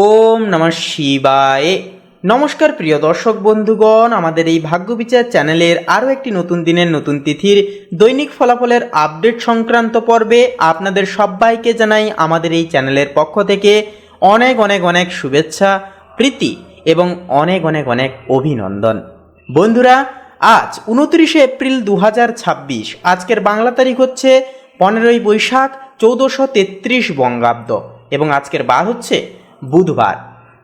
ওম নমঃ শিবায়। নমস্কার প্রিয় দর্শক বন্ধুগণ, আমাদের এই ভাগ্যবিচার চ্যানেলের আরও একটি নতুন দিনের নতুন তিথির দৈনিক ফলাফলের আপডেট সংক্রান্ত পর্বে আপনাদের সবাইকে জানাই আমাদের এই চ্যানেলের পক্ষ থেকে অনেক অনেক অনেক শুভেচ্ছা, প্রীতি এবং অনেক অনেক অনেক অভিনন্দন। বন্ধুরা, আজ 29 এপ্রিল 2026, আজকের বাংলা তারিখ হচ্ছে 15ই বৈশাখ 1433 বঙ্গাব্দ এবং আজকের বার হচ্ছে বুধবার।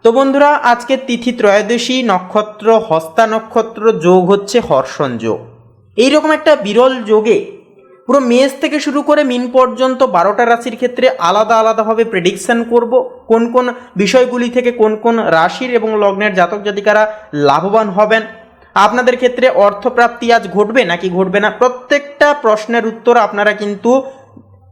তো বন্ধুরা, আজকের তিথি ত্রয়োদশী, নক্ষত্র হস্তা নক্ষত্র, যোগ হচ্ছে হর্ষণ যোগ। এইরকম একটা বিরল যোগে পুরো মেষ থেকে শুরু করে মিন পর্যন্ত 12টা রাশির ক্ষেত্রে আলাদা আলাদাভাবে প্রেডিকশন করব কোন কোন বিষয়গুলি থেকে কোন কোন রাশির এবং লগ্নের জাতক জাতিকারা লাভবান হবেন, আপনাদের ক্ষেত্রে অর্থপ্রাপ্তি আজ ঘটবে নাকি ঘটবে না, প্রত্যেকটা প্রশ্নের উত্তর আপনারা কিন্তু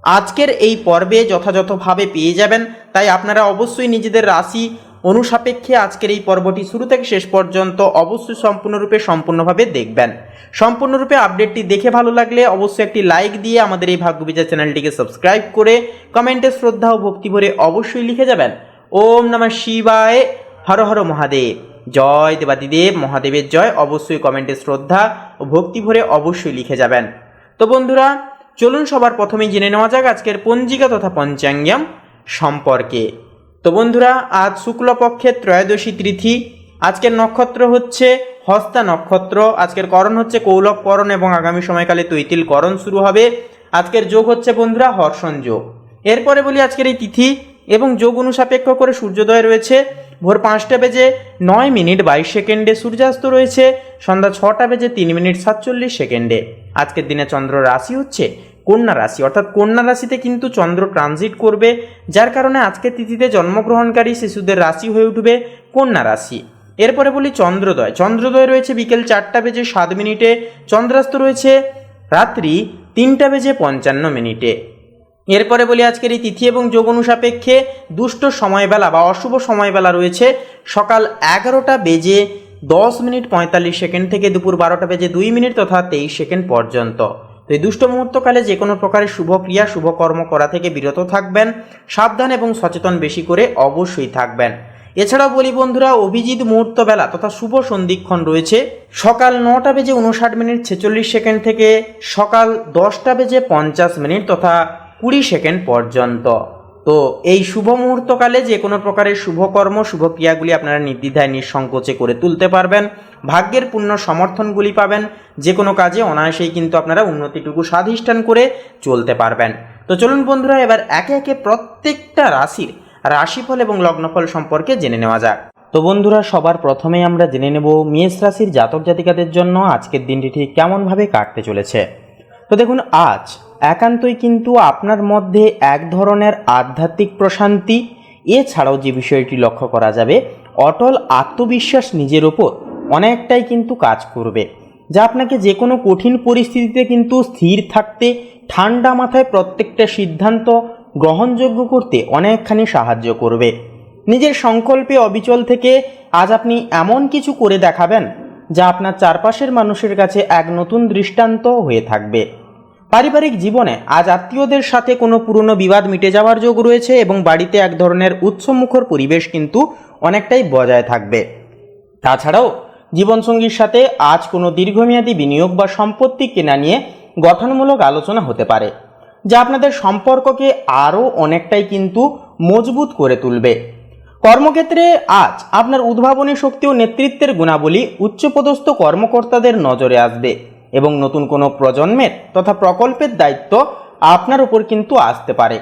আজকের এই পর্বে যথাযথভাবে পেয়ে যাবেন। তাই আপনারা অবশ্যই নিজেদের রাশি অনুসাপেক্ষে আজকের এই পর্বটি শুরু থেকে শেষ পর্যন্ত অবশ্যই সম্পূর্ণভাবে দেখবেন। সম্পূর্ণরূপে আপডেটটি দেখে ভালো লাগলে অবশ্যই একটি লাইক দিয়ে আমাদের এই ভাগ্যবিচার চ্যানেলটিকে সাবস্ক্রাইব করে কমেন্টে শ্রদ্ধা ও ভক্তি ভরে অবশ্যই লিখে যাবেন ওম নমঃ শিবায়, হর হর মহাদেব, জয় দেবাদিদেব মহাদেবের জয়। অবশ্যই কমেন্টে শ্রদ্ধা ও ভক্তি ভরে অবশ্যই লিখে যাবেন। তো বন্ধুরা, চলুন সবার প্রথমেই জেনে নেওয়া যাক আজকের পঞ্জিকা তথা পঞ্চাঙ্গম সম্পর্কে। তো বন্ধুরা, আজ শুক্লপক্ষের ত্রয়োদশী তিথি, আজকের নক্ষত্র হচ্ছে হস্তা নক্ষত্র, আজকের করণ হচ্ছে কৌলভ করণ এবং আগামী সময়কালে তৈতিল করণ শুরু হবে। আজকের যোগ হচ্ছে বন্ধুরা হর্ষণ যোগ। এরপরে বলি আজকের এই তিথি এবং যোগ অনুসাপেক্ষ করে সূর্যোদয় রয়েছে ভোর 5:09:22 সূর্যাস্ত রয়েছে সন্ধ্যা 6:03:47। আজকের দিনে চন্দ্র রাশি হচ্ছে কন্যা রাশি, অর্থাৎ কন্যা রাশিতে কিন্তু চন্দ্র ট্রানজিট করবে, যার কারণে আজকের তিথিতে জন্মগ্রহণকারী শিশুদের রাশি হয়ে উঠবে কন্যা রাশি। এরপরে বলি চন্দ্রোদয়। চন্দ্রোদয় রয়েছে বিকেল 4:07, চন্দ্রাস্ত রয়েছে রাত্রি 3:55। এরপরে বলি আজকের এই তিথি এবং যোগ অনুসাপেক্ষে দুষ্ট সময়বেলা বা অশুভ সময়বেলা রয়েছে সকাল 11:10:45 থেকে দুপুর 12:02 তথা 23 পর্যন্ত। তো এই দুষ্ট মুহূর্তকালে যে কোনো প্রকারের শুভ ক্রিয়া শুভকর্ম করা থেকে বিরত থাকবেন, সাবধান এবং সচেতন বেশি করে অবশ্যই থাকবেন। এছাড়াও বলি বন্ধুরা, অভিজিৎ মুহূর্ত বেলা তথা শুভ সন্ধিক্ষণ রয়েছে সকাল 9:59:46 থেকে সকাল 10:50 তথা 20 পর্যন্ত। তো এই শুভ মুহূর্তকালে যে কোনো প্রকারের শুভকর্ম শুভ ক্রিয়াগুলি আপনারা নির্দ্বিধায় নিঃসংকোচে করে তুলতে পারবেন, ভাগ্যের পূর্ণ সমর্থনগুলি পাবেন, যে কোনো কাজে অনায়াসেই কিন্তু আপনারা উন্নতিটুকু সাধিষ্ঠান করে চলতে পারবেন। তো চলুন বন্ধুরা, এবার একে একে প্রত্যেকটা রাশির রাশিফল এবং লগ্নফল সম্পর্কে জেনে নেওয়া যাক। তো বন্ধুরা, সবার প্রথমেই আমরা জেনে নেব মেষ রাশির জাতক জাতিকাদের জন্য আজকের দিনটি ঠিক কেমনভাবে কাটতে চলেছে। তো দেখুন, আজ একান্তই কিন্তু আপনার মধ্যে এক ধরনের আধ্যাত্মিক প্রশান্তি, এছাড়াও যে বিষয়টি লক্ষ্য করা যাবে অটল আত্মবিশ্বাস নিজের ওপর অনেকটাই কিন্তু কাজ করবে, যা আপনাকে যে কোনো কঠিন পরিস্থিতিতে কিন্তু স্থির থাকতে, ঠান্ডা মাথায় প্রত্যেকটা সিদ্ধান্ত গ্রহণযোগ্য করতে অনেকখানি সাহায্য করবে। নিজের সংকল্পে অবিচল থেকে আজ আপনি এমন কিছু করে দেখাবেন যা আপনার চারপাশের মানুষের কাছে এক নতুন দৃষ্টান্ত হয়ে থাকবে। পারিবারিক জীবনে আজ আত্মীয়দের সাথে কোনো পুরনো বিবাদ মিটে যাওয়ার যোগ রয়েছে এবং বাড়িতে এক ধরনের উৎসবমুখর পরিবেশ কিন্তু অনেকটাই বজায় থাকবে। তাছাড়াও জীবনসঙ্গীর সাথে আজ কোনো দীর্ঘমেয়াদী বিনিয়োগ বা সম্পত্তি কেনা নিয়ে গঠনমূলক আলোচনা হতে পারে, যা আপনাদের সম্পর্ককে আরও অনেকটাই কিন্তু মজবুত করে তুলবে। কর্মক্ষেত্রে আজ আপনার উদ্ভাবনী শক্তি ও নেতৃত্বের গুণাবলী উচ্চপদস্থ কর্মকর্তাদের নজরে আসবে এবং নতুন কোনো প্রজন্মের তথা প্রকল্পের দায়িত্ব আপনার উপর কিন্তু আসতে পারে।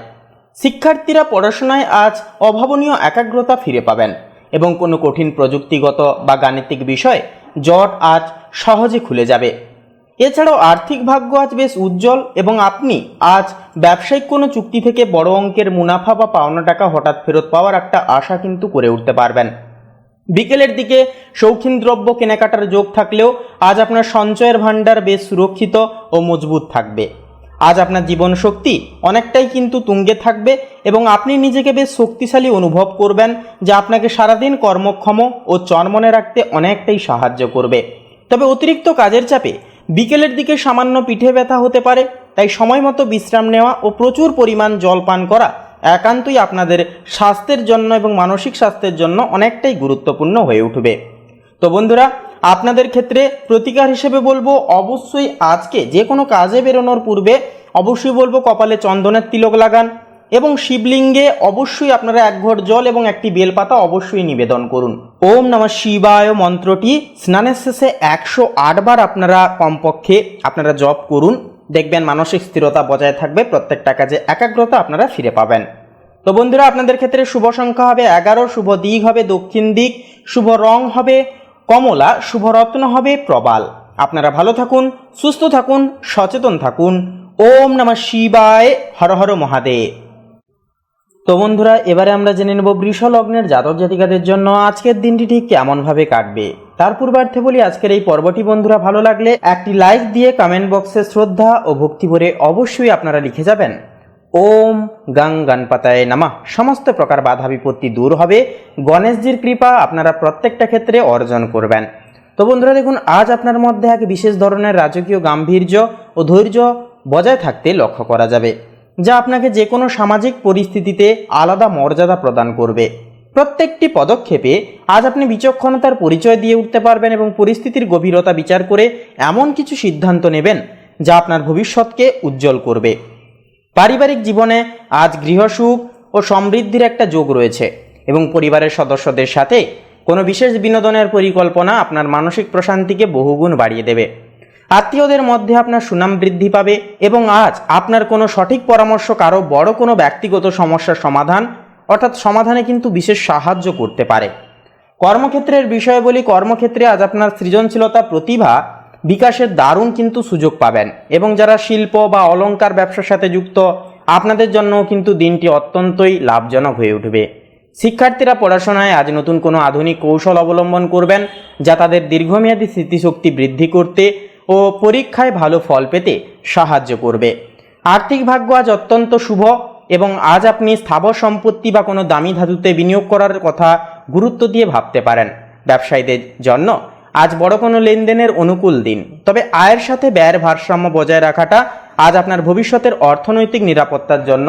শিক্ষার্থীরা পড়াশোনায় আজ অভাবনীয় একাগ্রতা ফিরে পাবেন এবং কোনো কঠিন প্রযুক্তিগত বা গাণিতিক বিষয় জট আজ সহজে খুলে যাবে। এছাড়াও আর্থিক ভাগ্য আজ বেশ উজ্জ্বল এবং আপনি আজ ব্যবসায়িক কোনো চুক্তি থেকে বড় অঙ্কের মুনাফা বা পাওনা টাকা হঠাৎ ফেরত পাওয়ার একটা আশা কিন্তু করে উঠতে পারবেন। বিকেলের দিকে শৌখিন দ্রব্য কেনাকাটার যোগ থাকলেও আজ আপনার সঞ্চয়ের ভাণ্ডার বেশ সুরক্ষিত ও মজবুত থাকবে। আজ আপনার জীবন শক্তি অনেকটাই কিন্তু তুঙ্গে থাকবে এবং আপনি নিজেকে বেশ শক্তিশালী অনুভব করবেন, যা আপনাকে সারাদিন কর্মক্ষম ও চনমনে রাখতে অনেকটাই সাহায্য করবে। তবে অতিরিক্ত কাজের চাপে বিকেলের দিকে সামান্য পিঠে ব্যথা হতে পারে, তাই সময় মতো বিশ্রাম নেওয়া ও প্রচুর পরিমাণ জল পান করা একান্তই আপনাদের স্বাস্থ্যের জন্য এবং মানসিক স্বাস্থ্যের জন্য অনেকটাই গুরুত্বপূর্ণ হয়ে উঠবে। তো বন্ধুরা, আপনাদের ক্ষেত্রে প্রতিকার হিসেবে বলবো, অবশ্যই আজকে যে কোনো কাজে বেরোনোর পূর্বে অবশ্যই বলবো কপালে চন্দনের তিলক লাগান এবং শিবলিঙ্গে অবশ্যই আপনারা 1 ঘট জল এবং একটি বেলপাতা অবশ্যই নিবেদন করুন। ওম নমঃ শিবায় মন্ত্রটি স্নানের শেষে 108 বার আপনারা কমপক্ষে আপনারা জপ করুন। দেখবেন মানসিক স্থিরতা বজায় থাকবে, প্রত্যেকটা কাজে একাগ্রতা আপনারা ফিরে পাবেন। তো বন্ধুরা, আপনাদের ক্ষেত্রে শুভ সংখ্যা হবে 11, শুভ দিক হবে দক্ষিণ দিক, শুভ রং হবে কমলা, শুভ রত্ন হবে প্রবাল। আপনারা ভালো থাকুন, সুস্থ থাকুন, সচেতন থাকুন। ওম নমঃ শিবায়, হর হর মহাদেব। তো বন্ধুরা, এবারে আমরা জেনে নেব বৃষ লগ্নের জাতক জাতিকাদের জন্য আজকের দিনটি ঠিক কেমনভাবে কাটবে। তার পূর্বার্থে বলি, আজকের এই পর্বটি বন্ধুরা ভালো লাগলে একটি লাইক দিয়ে কমেন্ট বক্সে শ্রদ্ধা ও ভক্তি ভরে অবশ্যই আপনারা লিখে যাবেন ওম গং গণপতায় নমঃ। সমস্ত প্রকার বাধা বিপত্তি দূর হবে, গণেশজির কৃপা আপনারা প্রত্যেকটা ক্ষেত্রে অর্জন করবেন। তো বন্ধুরা দেখুন, আজ আপনার মধ্যে এক বিশেষ ধরনের রাজকীয় গাম্ভীর্য ও ধৈর্য বজায় থাকতে লক্ষ্য করা যাবে, যা আপনাকে যে কোনো সামাজিক পরিস্থিতিতে আলাদা মর্যাদা প্রদান করবে। প্রত্যেকটি পদক্ষেপে আজ আপনি বিচক্ষণতার পরিচয় দিয়ে উঠতে পারবেন এবং পরিস্থিতির গভীরতা বিচার করে এমন কিছু সিদ্ধান্ত নেবেন যা আপনার ভবিষ্যৎকে উজ্জ্বল করবে। পারিবারিক জীবনে আজ গৃহসুখ ও সমৃদ্ধির একটা যোগ রয়েছে এবং পরিবারের সদস্যদের সাথে কোনো বিশেষ বিনোদনের পরিকল্পনা আপনার মানসিক প্রশান্তিকে বহুগুণ বাড়িয়ে দেবে। আত্মীয়দের মধ্যে আপনার সুনাম বৃদ্ধি পাবে এবং আজ আপনার কোনো সঠিক পরামর্শ কারো বড় কোনো ব্যক্তিগত সমস্যার সমাধান অর্থাৎ সমাধানে কিন্তু বিশেষ সাহায্য করতে পারে। কর্মক্ষেত্রের বিষয়ে বলি, কর্মক্ষেত্রে আজ আপনার সৃজনশীলতা প্রতিভা বিকাশের দারুণ কিন্তু সুযোগ পাবেন এবং যারা শিল্প বা অলংকার ব্যবসার সাথে যুক্ত আপনাদের জন্য কিন্তু দিনটি অত্যন্তই লাভজনক হয়ে উঠবে। শিক্ষার্থীরা পড়াশোনায় আজ নতুন কোনো আধুনিক কৌশল অবলম্বন করবেন যা তাদের দীর্ঘমেয়াদী স্মৃতিশক্তি বৃদ্ধি করতে ও পরীক্ষায় ভালো ফল পেতে সাহায্য করবে। আর্থিক ভাগ্য আজ অত্যন্ত শুভ এবং আজ আপনি স্থাবর সম্পত্তি বা কোনো দামি ধাতুতে বিনিয়োগ করার কথা গুরুত্ব দিয়ে ভাবতে পারেন। ব্যবসায়ীদের জন্য আজ বড় কোনো লেনদেনের অনুকূল দিন, তবে আয়ের সাথে ব্যয়ের ভারসাম্য বজায় রাখাটা আজ আপনার ভবিষ্যতের অর্থনৈতিক নিরাপত্তার জন্য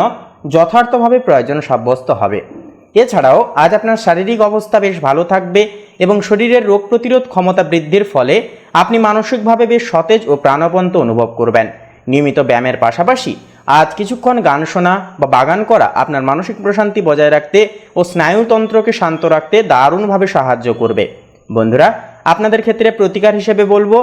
যথার্থভাবে প্রয়োজন সাব্যস্ত হবে। এছাড়াও আজ আপনার শারীরিক অবস্থা বেশ ভালো থাকবে এবং শরীরের রোগ প্রতিরোধ ক্ষমতা বৃদ্ধির ফলে আপনি মানসিকভাবে বেশ সতেজ ও প্রাণবন্ত অনুভব করবেন। নিয়মিত ব্যায়ামের পাশাপাশি আজ কিছুক্ষণ গান শোনা বা বাগান করা আপনার মানসিক প্রশান্তি বজায় রাখতে ও স্নায়ুতন্ত্রকে শান্ত রাখতে দারুণভাবে সাহায্য করবে। বন্ধুরা, আপনাদের ক্ষেত্রে প্রতিকার হিসেবে বলবো,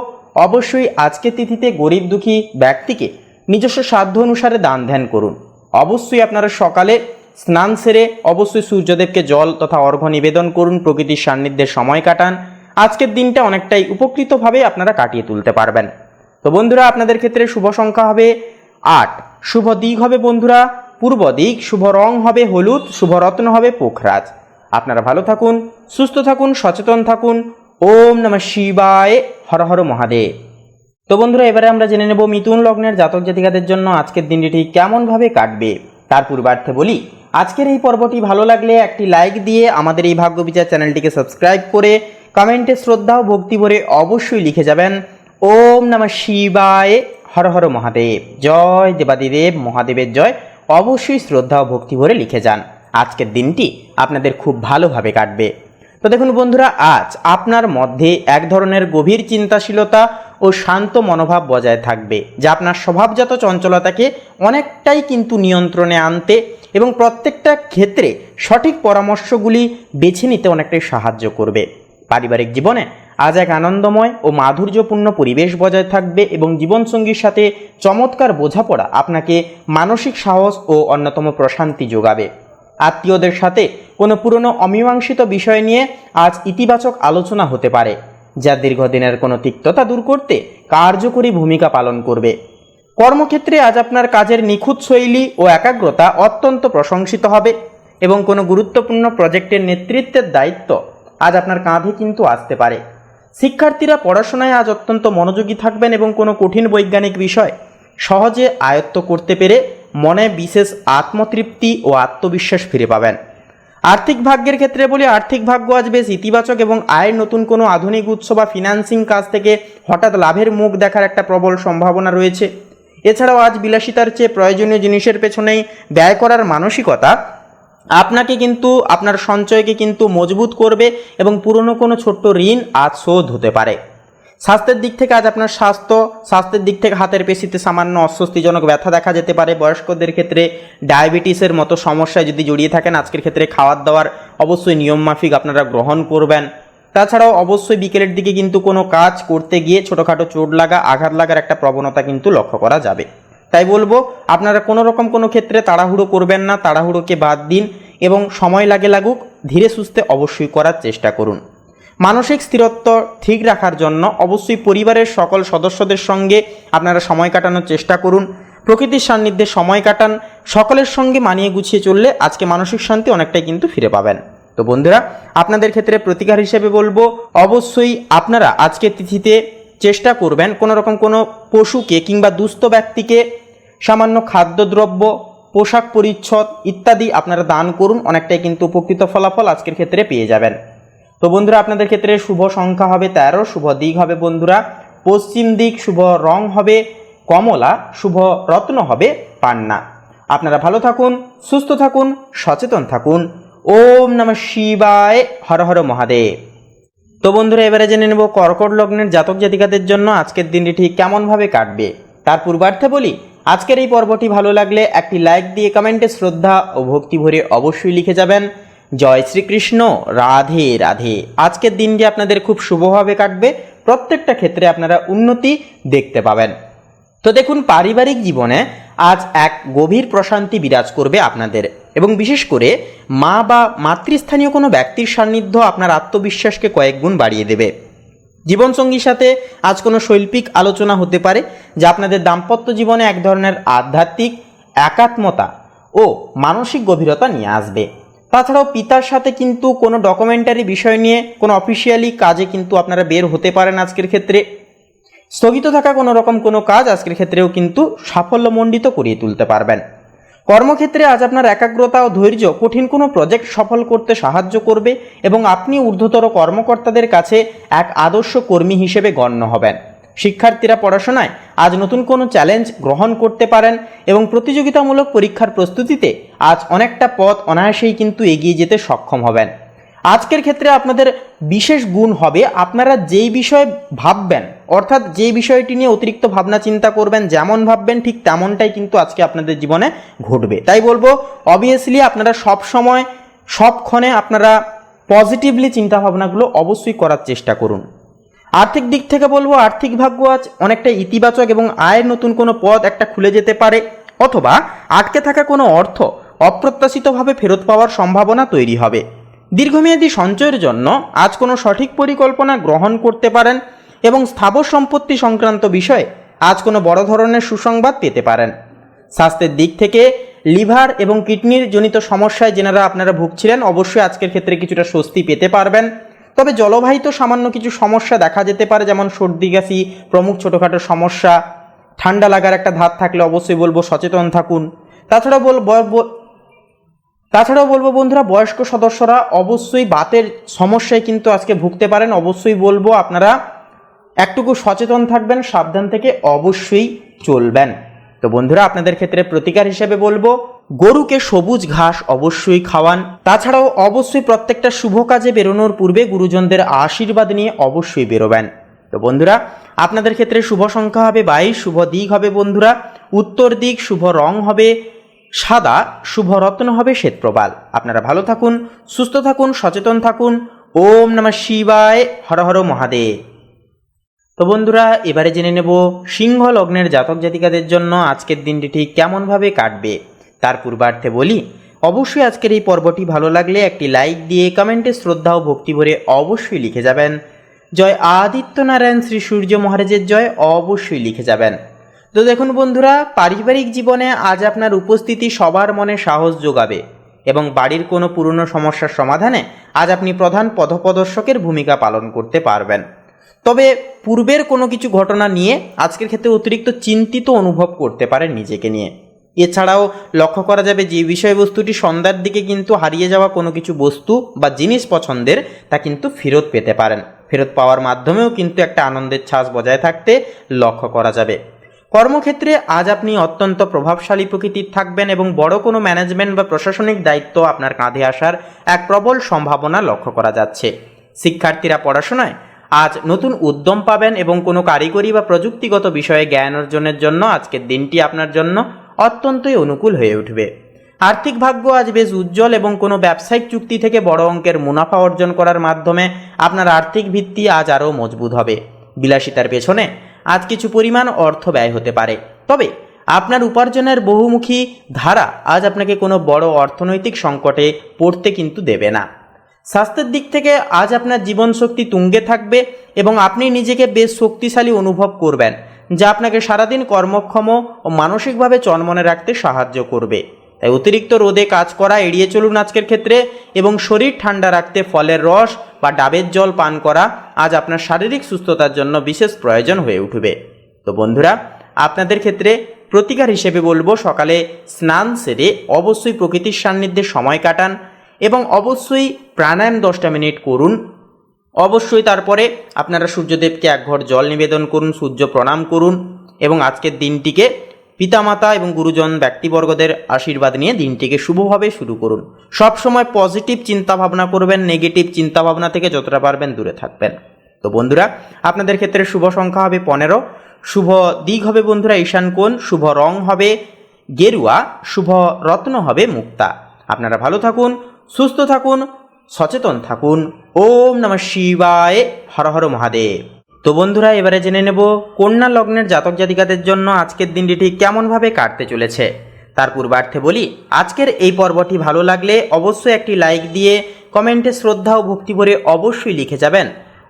অবশ্যই আজকের তিথিতে গরিব দুঃখী ব্যক্তিকে নিজস্ব সাধ্য অনুসারে দান ধ্যান করুন। অবশ্যই আপনারা সকালে স্নান সেরে অবশ্যই সূর্যদেবকে জল তথা অর্ঘ্য নিবেদন করুন, প্রকৃতির সান্নিধ্যে সময় কাটান। আজকের দিনটা অনেকটাই উপকৃতভাবে আপনারা কাটিয়ে তুলতে পারবেন। তো বন্ধুরা, আপনাদের ক্ষেত্রে শুভ সংখ্যা হবে 8, শুভ দিক হবে বন্ধুরা পূর্ব দিক, শুভ রং হবে হলুদ, শুভ রত্ন হবে পোখরাজ। আপনারা ভালো থাকুন, সুস্থ থাকুন, সচেতন থাকুন। ওম নমঃ শিবায়, হর হর মহাদেব। তো বন্ধুরা, এবারে আমরা জেনে নেব মিথুন লগ্নের জাতক জাতিকাদের জন্য আজকের দিনটি ঠিক কেমনভাবে কাটবে। তার পূর্বার্থে বলি, আজকের এই পর্বটি ভালো লাগলে একটি লাইক দিয়ে আমাদের এই ভাগ্য বিচার চ্যানেলটিকে সাবস্ক্রাইব করে কমেন্টে শ্রদ্ধা ও ভক্তি ভরে অবশ্যই লিখে যাবেন ওম নমঃ শিবায়, হর হর মহাদেব। জয় দেবাদিদেব মহাদেবের জয়। অবশ্যই শ্রদ্ধা ও ভক্তি ভরে লিখে যান। আজকের দিনটি আপনাদের খুব ভালোভাবে কাটবে। তো দেখুন বন্ধুরা, আজ আপনার মধ্যে এক ধরনের গভীর চিন্তাশীলতা ও শান্ত মনোভাব বজায় থাকবে, যা আপনার স্বভাবজাত চঞ্চলতাকে অনেকটাই কিন্তু নিয়ন্ত্রণে আনতে এবং প্রত্যেকটা ক্ষেত্রে সঠিক পরামর্শগুলি বেছে নিতে অনেকটাই সাহায্য করবে। পারিবারিক জীবনে আজ এক আনন্দময় ও মাধুর্যপূর্ণ পরিবেশ বজায় থাকবে এবং জীবনসঙ্গীর সাথে চমৎকার বোঝাপড়া আপনাকে মানসিক সাহস ও অন্যতম প্রশান্তি যোগাবে। আত্মীয়দের সাথে কোনো পুরনো অমীমাংসিত বিষয় নিয়ে আজ ইতিবাচক আলোচনা হতে পারে, যা দীর্ঘদিনের কোনো তিক্ততা দূর করতে কার্যকরী ভূমিকা পালন করবে। কর্মক্ষেত্রে আজ আপনার কাজের নিখুঁত শৈলী ও একাগ্রতা অত্যন্ত প্রশংসিত হবে এবং কোনো গুরুত্বপূর্ণ প্রজেক্টের নেতৃত্বের দায়িত্ব আজ আপনার কাঁধে কিন্তু আসতে পারে। শিক্ষার্থীরা পড়াশোনায় আজ অত্যন্ত মনোযোগী থাকবেন এবং কোনো কঠিন বৈজ্ঞানিক বিষয় সহজে আয়ত্ত করতে পেরে মনে বিশেষ আত্মতৃপ্তি ও আত্মবিশ্বাস ফিরে পাবেন। আর্থিক ভাগ্যের ক্ষেত্রে বলি, আর্থিক ভাগ্য আজ বেশ ইতিবাচক এবং আয়ের নতুন কোনো আধুনিক উৎস বা ফিনান্সিং কাজ থেকে হঠাৎ লাভের মুখ দেখার একটা প্রবল সম্ভাবনা রয়েছে। এছাড়াও আজ বিলাসিতার চেয়ে প্রয়োজনীয় জিনিসের পেছনেই ব্যয় করার মানসিকতা আপনাকে কিন্তু আপনার সঞ্চয়কে কিন্তু মজবুত করবে এবং পুরনো কোনো ছোট্ট ঋণ আজ শোধ হতে পারে। স্বাস্থ্যের দিক থেকে আজ আপনার স্বাস্থ্যের দিক থেকে হাতের পেশিতে সামান্য অস্বস্তিজনক ব্যথা দেখা যেতে পারে। বয়স্কদের ক্ষেত্রে ডায়াবেটিসের মতো সমস্যায় যদি জড়িয়ে থাকেন, আজকের ক্ষেত্রে খাওয়ার দাওয়ার অবশ্যই নিয়মমাফিক আপনারা গ্রহণ করবেন। তাছাড়াও অবশ্যই বিকেলের দিকে কিন্তু কোনো কাজ করতে গিয়ে ছোটোখাটো চোট লাগা, আঘাত লাগার একটা প্রবণতা কিন্তু লক্ষ্য করা যাবে। তাই বলবো আপনারা কোনো রকম কোনো ক্ষেত্রে তাড়াহুড়ো করবেন না, তাড়াহুড়োকে বাদ দিন এবং সময় লাগুক ধীরে সুস্থে অবশ্যই করার চেষ্টা করুন। মানসিক স্থিরত্ব ঠিক রাখার জন্য অবশ্যই পরিবারের সকল সদস্যদের সঙ্গে আপনারা সময় কাটানোর চেষ্টা করুন, প্রকৃতির সান্নিধ্যে সময় কাটান। সকলের সঙ্গে মানিয়ে গুছিয়ে চললে আজকে মানসিক শান্তি অনেকটাই কিন্তু ফিরে পাবেন। তো বন্ধুরা, আপনাদের ক্ষেত্রে প্রতিকার হিসেবে বলবো অবশ্যই আপনারা আজকের তিথিতে চেষ্টা করবেন কোনো রকম কোনো পশুকে কিংবা দুস্থ ব্যক্তিকে সামান্য খাদ্যদ্রব্য, পোশাক পরিচ্ছদ ইত্যাদি আপনারা দান করুন, অনেকটাই কিন্তু উপকৃত ফলাফল আজকের ক্ষেত্রে পেয়ে যাবেন। তো বন্ধুরা, আপনাদের ক্ষেত্রে শুভ সংখ্যা হবে 13, শুভ দিক হবে বন্ধুরা পশ্চিম দিক, শুভ রং হবে কমলা, শুভ রত্ন হবে পান্না। আপনারা ভালো থাকুন, সুস্থ থাকুন, সচেতন থাকুন। ওম নমঃ শিবায়, হর হর মহাদেব। তো বন্ধুরা, এবারে জেনে নেব কর্কট লগ্নের জাতক জাতিকাদের জন্য আজকের দিনটি ঠিক কেমনভাবে কাটবে। তার পূর্বার্থে বলি, আজকের এই পর্বটি ভালো লাগলে একটি লাইক দিয়ে কমেন্টে শ্রদ্ধা ও ভক্তি ভরে অবশ্যই লিখে যাবেন জয় শ্রীকৃষ্ণ, রাধে রাধে। আজকের দিনটি আপনাদের খুব শুভভাবে কাটবে, প্রত্যেকটা ক্ষেত্রে আপনারা উন্নতি দেখতে পাবেন। তো দেখুন, পারিবারিক জীবনে আজ এক গভীর প্রশান্তি বিরাজ করবে আপনাদের এবং বিশেষ করে মা বা মাতৃস্থানীয় কোনো ব্যক্তির সান্নিধ্য আপনার আত্মবিশ্বাসকে কয়েক গুণ বাড়িয়ে দেবে। জীবনসঙ্গীর সাথে আজ কোনো শৈল্পিক আলোচনা হতে পারে যা আপনাদের দাম্পত্য জীবনে এক ধরনের আধ্যাত্মিক একাত্মতা ও মানসিক গভীরতা নিয়ে আসবে। তাছাড়াও পিতার সাথে কিন্তু কোনো ডকুমেন্টারি বিষয় নিয়ে কোনো অফিসিয়ালি কাজে কিন্তু আপনারা বের হতে পারেন। আজকের ক্ষেত্রে স্থগিত থাকা কোনো রকম কোনো কাজ আজকের ক্ষেত্রেও কিন্তু সাফল্যমণ্ডিত করিয়ে তুলতে পারবেন। কর্মক্ষেত্রে আজ আপনার একাগ্রতা ও ধৈর্য কঠিন কোনো প্রজেক্ট সফল করতে সাহায্য করবে এবং আপনি ঊর্ধ্বতর কর্মকর্তাদের কাছে এক আদর্শ কর্মী হিসেবে গণ্য হবেন। শিক্ষার্থীরা পড়াশোনায় আজ নতুন কোনো চ্যালেঞ্জ গ্রহণ করতে পারেন এবং প্রতিযোগিতামূলক পরীক্ষার প্রস্তুতিতে আজ অনেকটা পথ অনায়াসেই কিন্তু এগিয়ে যেতে সক্ষম হবেন। আজকের ক্ষেত্রে আপনাদের বিশেষ গুণ হবে আপনারা যেই বিষয়ে ভাববেন, অর্থাৎ যে বিষয়টি নিয়ে অতিরিক্ত ভাবনা চিন্তা করবেন, যেমন ভাববেন ঠিক তেমনটাই কিন্তু আজকে আপনাদের জীবনে ঘটবে। তাই বলবো অবভিয়াসলি আপনারা সব সময় সবক্ষণে আপনারা পজিটিভলি চিন্তা ভাবনাগুলো অবশ্যই করার চেষ্টা করুন। আর্থিক দিক থেকে বলবো আর্থিক ভাগ্য আজ অনেকটা ইতিবাচক এবং আয়ের নতুন কোনো পথ একটা খুলে যেতে পারে, অথবা আটকে থাকা কোনো অর্থ অপ্রত্যাশিতভাবে ফেরত পাওয়ার সম্ভাবনা তৈরি হবে। দীর্ঘমেয়াদী সঞ্চয়ের জন্য আজ কোনো সঠিক পরিকল্পনা গ্রহণ করতে পারেন এবং স্থাবর সম্পত্তি সংক্রান্ত বিষয়ে আজ কোনো বড় ধরনের সুসংবাদ পেতে পারেন। স্বাস্থ্যের দিক থেকে লিভার এবং কিডনির জনিত সমস্যায় যেনারা আপনারা ভুগছিলেন অবশ্যই আজকের ক্ষেত্রে কিছুটা স্বস্তি পেতে পারবেন। তবে জলবাহিত সামান্য কিছু সমস্যা দেখা যেতে পারে, যেমন সর্দি কাশি প্রমুখ ছোটোখাটো সমস্যা, ঠান্ডা লাগার একটা ধাত থাকলে অবশ্যই বলবো সচেতন থাকুন। তাছাড়াও বলবো বন্ধুরা, বয়স্ক সদস্যরা অবশ্যই বাতের সমস্যায় কিন্তু আজকে ভুগতে পারেন। অবশ্যই বলবো আপনারা একটুকু সচেতন থাকবেন, সাবধান থেকে অবশ্যই চলবেন। তো বন্ধুরা, আপনাদের ক্ষেত্রে প্রতিকার হিসেবে বলবো গরুকে সবুজ ঘাস অবশ্যই খাওয়ান। তাছাড়াও অবশ্যই প্রত্যেকটা শুভ কাজে বেরোনোর পূর্বে গুরুজনদের আশীর্বাদ নিয়ে অবশ্যই বেরোবেন। তো বন্ধুরা, আপনাদের ক্ষেত্রে শুভ সংখ্যা হবে 22, শুভ দিক হবে বন্ধুরা উত্তর দিক, শুভ রং হবে সাদা, শুভ রত্ন হবে শ্বেতপ্রবাল। আপনারা ভালো থাকুন, সুস্থ থাকুন, সচেতন থাকুন। ওম নমঃ শিবায়, হর হর মহাদেব। তো বন্ধুরা, এবারে জেনে নেব সিংহ লগ্নের জাতক জাতিকাদের জন্য আজকের দিনটি ঠিক কেমনভাবে কাটবে। তার পূর্বার্থে বলি, অবশ্যই আজকের এই পর্বটি ভালো লাগলে একটি লাইক দিয়ে কমেন্টে শ্রদ্ধা ও ভক্তি ভরে অবশ্যই লিখে যাবেন জয় আদিত্যনারায়ণ শ্রী সূর্য মহারাজের জয়, অবশ্যই লিখে যাবেন। তো দেখুন বন্ধুরা, পারিবারিক জীবনে আজ আপনার উপস্থিতি সবার মনে সাহস যোগাবে এবং বাড়ির কোনো পুরনো সমস্যার সমাধানে আজ আপনি প্রধান পথপ্রদর্শকের ভূমিকা পালন করতে পারবেন। তবে পূর্বের কোনো কিছু ঘটনা নিয়ে আজকের ক্ষেত্রে অতিরিক্ত চিন্তিত অনুভব করতে পারেন নিজেকে নিয়ে। এছাড়াও লক্ষ্য করা যাবে যে বিষয়বস্তুটি সন্ধ্যার দিকে কিন্তু হারিয়ে যাওয়া কোনো কিছু বস্তু বা জিনিস পছন্দের তা কিন্তু ফেরত পেতে পারেন। ফেরত পাওয়ার মাধ্যমেও কিন্তু একটা আনন্দের ছাঁচ বজায় থাকতে লক্ষ্য করা যাবে। কর্মক্ষেত্রে আজ আপনি অত্যন্ত প্রভাবশালী প্রকৃতির থাকবেন এবং বড় কোনো ম্যানেজমেন্ট বা প্রশাসনিক দায়িত্ব আপনার কাঁধে আসার এক প্রবল সম্ভাবনা লক্ষ্য করা যাচ্ছে। শিক্ষার্থীরা পড়াশোনায় আজ নতুন উদ্যম পাবেন এবং কোনো কারিগরি বা প্রযুক্তিগত বিষয়ে জ্ঞান অর্জনের জন্য আজকের দিনটি আপনার জন্য অত্যন্তই অনুকূল হয়ে উঠবে। আর্থিক ভাগ্য আজ বেশ উজ্জ্বল এবং কোনো ব্যবসায়িক চুক্তি থেকে বড় অঙ্কের মুনাফা অর্জন করার মাধ্যমে আপনার আর্থিক ভিত্তি আজ আরও মজবুত হবে। বিলাসিতার পেছনে আজ কিছু পরিমাণ অর্থ ব্যয় হতে পারে, তবে আপনার উপার্জনের বহুমুখী ধারা আজ আপনাকে কোনো বড় অর্থনৈতিক সংকটে পড়তে কিন্তু দেবে না। স্বাস্থ্যের দিক থেকে আজ আপনার জীবনশক্তি তুঙ্গে থাকবে এবং আপনি নিজেকে বেশ শক্তিশালী অনুভব করবেন, যা আপনাকে সারাদিন কর্মক্ষম ও মানসিকভাবে চনমনে রাখতে সাহায্য করবে। তাই অতিরিক্ত রোদে কাজ করা এড়িয়ে চলুন আজকের ক্ষেত্রে এবং শরীর ঠান্ডা রাখতে ফলের রস বা ডাবের জল পান করা আজ আপনার শারীরিক সুস্থতার জন্য বিশেষ প্রয়োজন হয়ে উঠবে। তো বন্ধুরা, আপনাদের ক্ষেত্রে প্রতিকার হিসেবে বলবো, সকালে স্নান সেরে অবশ্যই প্রকৃতির সান্নিধ্যে সময় কাটান এবং অবশ্যই প্রাণায়াম 10টা মিনিট করুন। অবশ্যই তারপরে আপনারা সূর্যদেবকে এক ঘট জল নিবেদন করুন, সূর্য প্রণাম করুন এবং আজকের দিনটিকে পিতামাতা এবং গুরুজন ব্যক্তিবর্গদের আশীর্বাদ নিয়ে দিনটিকে শুভভাবে শুরু করুন। সব সময় পজিটিভ চিন্তাভাবনা করবেন, নেগেটিভ চিন্তাভাবনা থেকে যতটা পারবেন দূরে থাকবেন। তো বন্ধুরা, আপনাদের ক্ষেত্রে শুভ সংখ্যা হবে 15, শুভ দিক হবে বন্ধুরা ঈশান কোণ, শুভ রং হবে গেরুয়া, শুভ রত্ন হবে মুক্তা। আপনারা ভালো থাকুন, সুস্থ থাকুন, সচেতন থাকুন। ওম নমঃ শিবায়, হর হর মহাদেব। তো বন্ধুরা, এবারে জেনে নেব কন্যা লগ্নের জাতক জাতিকাদের জন্য আজকের দিনটি ঠিক কেমনভাবে কাটতে চলেছে। তার পূর্বার্থে বলি, আজকের এই পর্বটি ভালো লাগলে অবশ্যই একটি লাইক দিয়ে কমেন্টে শ্রদ্ধা ও ভক্তি ভরে অবশ্যই লিখে যাবেন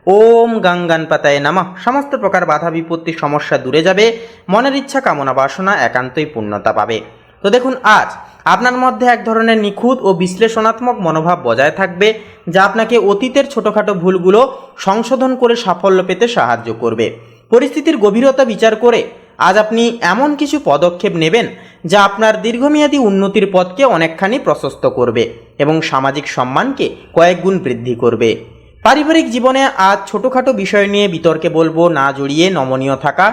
ওম গাঙ্গানপাতায় নামঃ। সমস্ত প্রকার বাধা বিপত্তি সমস্যা দূরে যাবে, মনের ইচ্ছা কামনা বাসনা একান্তই পূর্ণতা পাবে। তো দেখুন, আজ আপনার মধ্যে এক ধরনের নিখুঁত ও বিশ্লেষণাত্মক মনোভাব বজায় থাকবে, যা আপনাকে অতীতের ছোটোখাটো ভুলগুলো সংশোধন করে সাফল্য পেতে সাহায্য করবে। পরিস্থিতির গভীরতা বিচার করে আজ আপনি এমন কিছু পদক্ষেপ নেবেন যা আপনার দীর্ঘমেয়াদী উন্নতির পথকে অনেকখানি প্রশস্ত করবে এবং সামাজিক সম্মানকে কয়েক গুণ বৃদ্ধি করবে। পারিবারিক জীবনে আজ ছোটোখাটো বিষয় নিয়ে বিতর্কে বলবো না জড়িয়ে নমনীয় থাকা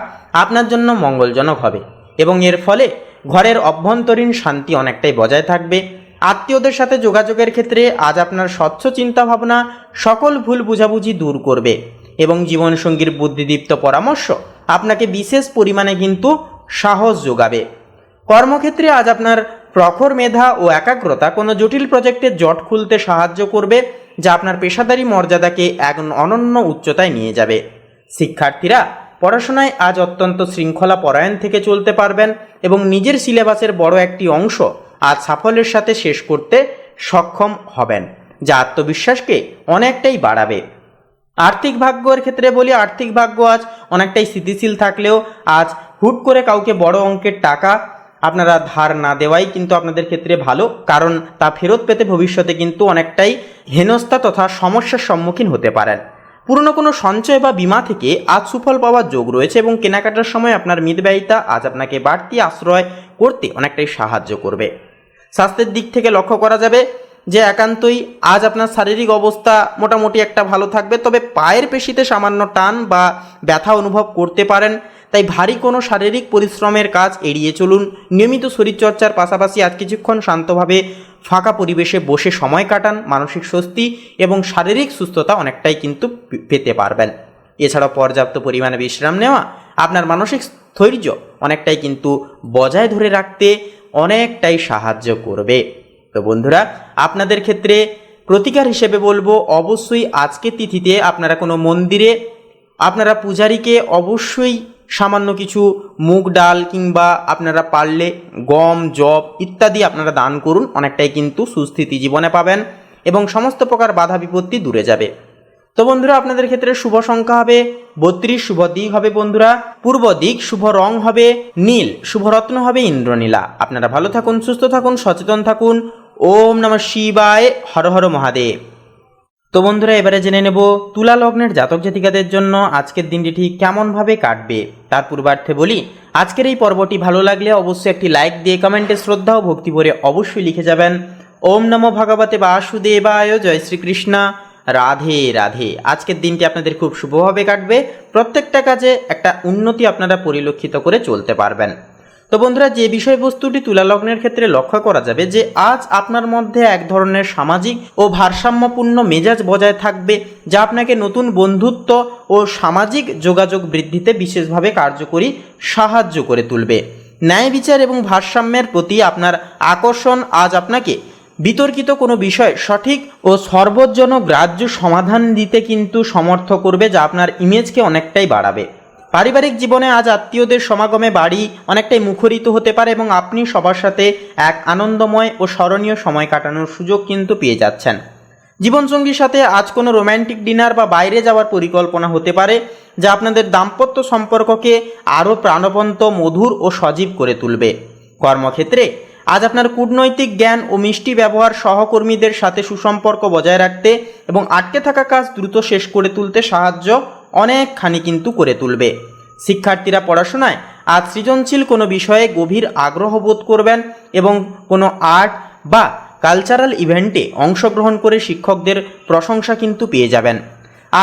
আপনার জন্য মঙ্গলজনক হবে এবং এর ফলে ঘরের অভ্যন্তরীণ শান্তি অনেকটাই বজায় থাকবে। আত্মীয়দের সাথে যোগাযোগের ক্ষেত্রে আজ আপনার স্বচ্ছ চিন্তাভাবনা সকল ভুল বুঝাবুঝি দূর করবে এবং জীবনসঙ্গীর বুদ্ধিদীপ্ত পরামর্শ আপনাকে বিশেষ পরিমাণে কিন্তু সাহস যোগাবে। কর্মক্ষেত্রে আজ আপনার প্রখর মেধা ও একাগ্রতা কোনো জটিল প্রজেক্টের জট খুলতে সাহায্য করবে, যা আপনার পেশাদারী মর্যাদাকে এক অনন্য উচ্চতায় নিয়ে যাবে। শিক্ষার্থীরা পড়াশোনায় আজ অত্যন্ত শৃঙ্খলা পরায়ণ থেকে চলতে পারবেন এবং নিজের সিলেবাসের বড় একটি অংশ আজ সাফল্যের সাথে শেষ করতে সক্ষম হবেন, যা আত্মবিশ্বাসকে অনেকটাই বাড়াবে। আর্থিক ভাগ্যের ক্ষেত্রে বলি, আর্থিক ভাগ্য আজ অনেকটাই স্থিতিশীল থাকলেও আজ হুট করে কাউকে বড় অঙ্কের টাকা আপনারা ধার না দেওয়াই কিন্তু আপনাদের ক্ষেত্রে ভালো, কারণ তা ফেরত পেতে ভবিষ্যতে কিন্তু অনেকটাই হেনস্থা তথা সমস্যার সম্মুখীন হতে পারেন। পুরনো কোনো সঞ্চয় বা বীমা থেকে আজ সুফল পাওয়ার যোগ রয়েছে এবং কেনাকাটার সময় আপনার মিতব্যয়িতা আজ আপনাকে বাড়তি আশ্রয় করতে অনেকটাই সাহায্য করবে। স্বাস্থ্যের দিক থেকে লক্ষ্য করা যাবে যে একান্তই আজ আপনার শারীরিক অবস্থা মোটামুটি একটা ভালো থাকবে, তবে পায়ের পেশিতে সামান্য টান বা ব্যথা অনুভব করতে পারেন। তাই ভারী কোনো শারীরিক পরিশ্রমের কাজ এড়িয়ে চলুন। নিয়মিত শরীরচর্চার পাশাপাশি আজ কিছুক্ষণ শান্তভাবে ফাঁকা পরিবেশে বসে সময় কাটান, মানসিক স্বস্তি এবং শারীরিক সুস্থতা অনেকটাই কিন্তু পেতে পারবেন। এছাড়াও পর্যাপ্ত পরিমাণে বিশ্রাম নেওয়া আপনার মানসিক স্থৈর্য অনেকটাই কিন্তু বজায় ধরে রাখতে অনেকটাই সাহায্য করবে। তো বন্ধুরা, আপনাদের ক্ষেত্রে প্রতিকার হিসেবে বলবো, অবশ্যই আজকে তিথিতে আপনারা কোনো মন্দিরে আপনারা পূজারীকে অবশ্যই সামান্য কিছু মুগ ডাল কিংবা আপনারা পারলে গম, জব ইত্যাদি আপনারা দান করুন, অনেকটাই কিন্তু সুস্থিতি জীবনে পাবেন এবং সমস্ত প্রকার বাধা বিপত্তি দূরে যাবে। তো বন্ধুরা, আপনাদের ক্ষেত্রে শুভ সংখ্যা হবে 32, শুভ দিক হবে বন্ধুরা পূর্ব দিক, শুভ রং হবে নীল, শুভ রত্ন হবে ইন্দ্রনীলা। আপনারা ভালো থাকুন, সুস্থ থাকুন, সচেতন থাকুন। ওম নমঃ শিবায়, হর হর মহাদেব। তো বন্ধুরা, এবারে জেনে নেব তুলা লগ্নের জাতক জাতিকাদের জন্য আজকের দিনটি ঠিক কেমনভাবে কাটবে। তার পূর্বার্থে বলি, আজকের এই পর্বটি ভালো লাগলে অবশ্যই একটি লাইক দিয়ে কমেন্টে শ্রদ্ধা ও ভক্তি ভরে অবশ্যই লিখে যাবেন ওম নমো ভগবতে বাসুদেবায়, জয় শ্রীকৃষ্ণ। রাধে রাধে। আজকের দিনটি আপনাদের খুব শুভভাবে কাটবে, প্রত্যেকটা কাজে একটা উন্নতি আপনারা পরিলক্ষিত করে চলতে পারবেন। তো বন্ধুরা, যে বিষয়বস্তুটি তুলা লগ্নের ক্ষেত্রে লক্ষ্য করা যাবে যে আজ আপনার মধ্যে এক ধরনের সামাজিক ও ভারসাম্যপূর্ণ মেজাজ বজায় থাকবে, যা আপনাকে নতুন বন্ধুত্ব ও সামাজিক যোগাযোগ বৃদ্ধিতে বিশেষভাবে কার্যকরী সাহায্য করে তুলবে। ন্যায় বিচার এবং ভারসাম্যের প্রতি আপনার আকর্ষণ আজ আপনাকে বিতর্কিত কোনো বিষয় সঠিক ও সর্বজনগ্রাহ্য সমাধান দিতে কিন্তু সমর্থ করবে, যা আপনার ইমেজকে অনেকটাই বাড়াবে। পারিবারিক জীবনে আজ আত্মীয়দের সমাগমে বাড়ি অনেকটাই মুখরিত হতে পারে এবং আপনি সবার সাথে এক আনন্দময় ও স্মরণীয় সময় কাটানোর সুযোগ কিন্তু পেয়ে যাচ্ছেন। জীবনসঙ্গীর সাথে আজ কোনো রোম্যান্টিক ডিনার বা বাইরে যাওয়ার পরিকল্পনা হতে পারে, যা আপনাদের দাম্পত্য সম্পর্ককে আরও প্রাণবন্ত, মধুর ও সজীব করে তুলবে। কর্মক্ষেত্রে আজ আপনার কূটনৈতিক জ্ঞান ও মিষ্টি ব্যবহার সহকর্মীদের সাথে সুসম্পর্ক বজায় রাখতে এবং আটকে থাকা কাজ দ্রুত শেষ করে তুলতে সাহায্য অনেকখানি কিন্তু করে তুলবে। শিক্ষার্থীরা পড়াশোনায় আজ সৃজনশীল কোনো বিষয়ে গভীর আগ্রহ বোধ করবেন এবং কোনো আর্ট বা কালচারাল ইভেন্টে অংশগ্রহণ করে শিক্ষকদের প্রশংসা কিন্তু পেয়ে যাবেন।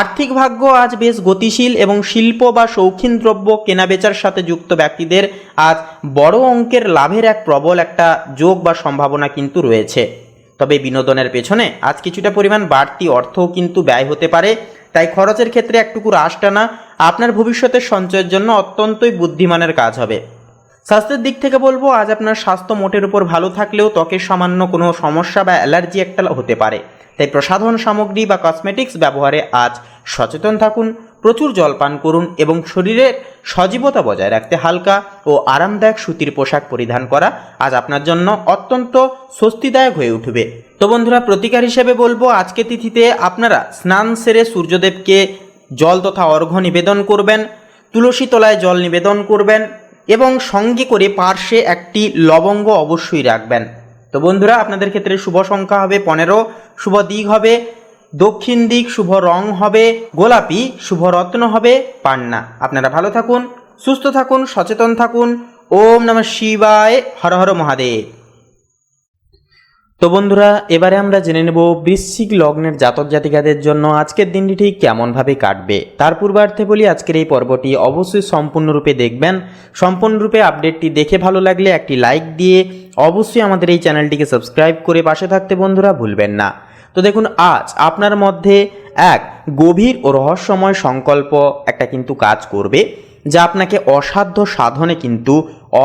আর্থিক ভাগ্য আজ বেশ গতিশীল এবং শিল্প বা শৌখিন দ্রব্য কেনাবেচার সাথে যুক্ত ব্যক্তিদের আজ বড় অঙ্কের লাভের এক প্রবল একটা যোগ বা সম্ভাবনা কিন্তু রয়েছে। তবে বিনোদনের পেছনে আজ কিছুটা পরিমাণ বাড়তি অর্থও কিন্তু ব্যয় হতে পারে, তাই খরচের ক্ষেত্রে একটুকু রাশ টানা আপনার ভবিষ্যতের সঞ্চয়ের জন্য অত্যন্তই বুদ্ধিমানের কাজ হবে। স্বাস্থ্যের দিক থেকে বলবো, আজ আপনার স্বাস্থ্য মোটের উপর ভালো থাকলেও ত্বকের সামান্য কোনো সমস্যা বা অ্যালার্জি একটা হতে পারে, তাই প্রসাধন সামগ্রী বা কসমেটিক্স ব্যবহারে আজ সচেতন থাকুন। প্রচুর জল পান করুন এবং শরীরের সজীবতা বজায় রাখতে হালকা ও আরামদায়ক সুতির পোশাক পরিধান করা আজ আপনার জন্য অত্যন্ত স্বস্তিদায়ক হয়ে উঠবে। তো বন্ধুরা, প্রতিকার হিসেবে বলবো, আজকে তিথিতে আপনারা স্নান সেরে সূর্যদেবকে জল তথা অর্ঘ্য নিবেদন করবেন, তুলসী তলায় জল নিবেদন করবেন এবং সঙ্গে করে পার্শ্বে একটি লবঙ্গ অবশ্যই রাখবেন। তো বন্ধুরা, আপনাদের ক্ষেত্রে শুভ সংখ্যা হবে 15, শুভ দিক হবে দক্ষিণ দিক, শুভ রং হবে গোলাপি, শুভ রত্ন হবে পান্না। আপনারা ভালো থাকুন, সুস্থ থাকুন, সচেতন থাকুন। ওম নমঃ শিবায়, হর হর মহাদেব। তো বন্ধুরা, এবারে আমরা জেনে নেব বৃশ্চিক লগ্নের জাতক জাতিকাদের জন্য আজকের দিনটি ঠিক কেমনভাবে কাটবে। তার পূর্বার্থে বলি, আজকের এই পর্বটি অবশ্যই সম্পূর্ণরূপে দেখবেন। সম্পূর্ণরূপে আপডেটটি দেখে ভালো লাগলে একটি লাইক দিয়ে অবশ্যই আমাদের এই চ্যানেলটিকে সাবস্ক্রাইব করে পাশে থাকতে বন্ধুরা ভুলবেন না। তো দেখুন, আজ আপনার মধ্যে এক গভীর ও রহস্যময় সংকল্প একটা কিন্তু কাজ করবে, যা আপনাকে অসাধ্য সাধনে কিন্তু